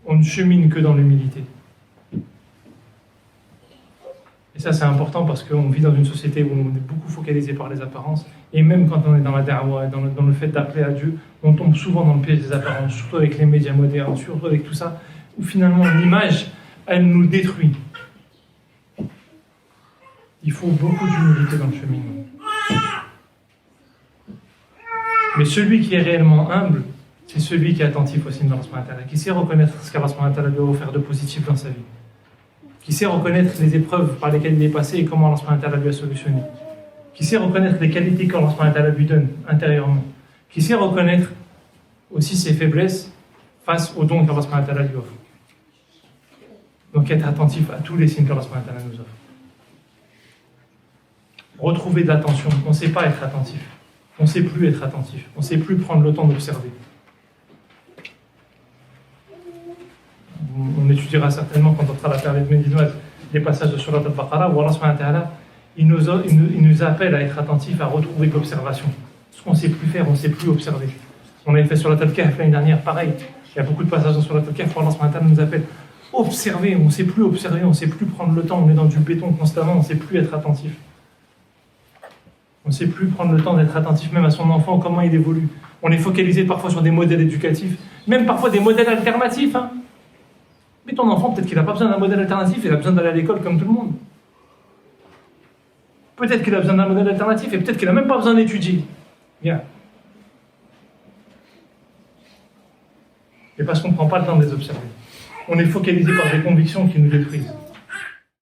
on ne chemine que dans l'humilité. Et ça, c'est important parce qu'on vit dans une société où on est beaucoup focalisé par les apparences. Et même quand on est dans la da'wa, dans le fait d'appeler à Dieu, on tombe souvent dans le piège des apparences, surtout avec les médias modernes, surtout avec tout ça, où finalement l'image, elle nous détruit. Il faut beaucoup d'humilité dans le cheminement. Mais celui qui est réellement humble, c'est celui qui est attentif au signe d'Allah subhanahu wa ta'ala, qui sait reconnaître ce qu'Allah subhanahu wa ta'ala lui a offert de positif dans sa vie, qui sait reconnaître les épreuves par lesquelles il est passé et comment Allah subhanahu wa ta'ala lui a solutionné, qui sait reconnaître les qualités qu'Allah subhanahu wa ta'ala lui donne intérieurement, qui sait reconnaître aussi ses faiblesses face aux dons qu'Allah subhanahu wa ta'ala lui offre. Donc être attentif à tous les signes qu'Allah subhanahu wa ta'ala nous offre. Retrouver de l'attention, on ne sait pas être attentif, on ne sait plus être attentif, on ne sait plus prendre le temps d'observer. On étudiera certainement quand on fera la période médinoise les passages de Surat al-Baqarah où Allah subhanahu wa ta'ala il nous appelle à être attentifs, à retrouver l'observation. Ce qu'on ne sait plus faire, on ne sait plus observer. On avait fait Surat al-Kahf l'année dernière, pareil. Il y a beaucoup de passages dans Surat al-Kahf où Allah subhanahu wa ta'ala nous appelle observer, on ne sait plus observer, on ne sait plus prendre le temps, on est dans du béton constamment, on ne sait plus être attentif. On ne sait plus prendre le temps d'être attentif même à son enfant, comment il évolue. On est focalisé parfois sur des modèles éducatifs, même parfois des modèles alternatifs. Mais ton enfant, peut-être qu'il n'a pas besoin d'un modèle alternatif, il a besoin d'aller à l'école comme tout le monde. Peut-être qu'il a besoin d'un modèle alternatif et peut-être qu'il n'a même pas besoin d'étudier. Bien. Et parce qu'on ne prend pas le temps de les observer. On est focalisé par des convictions qui nous détruisent.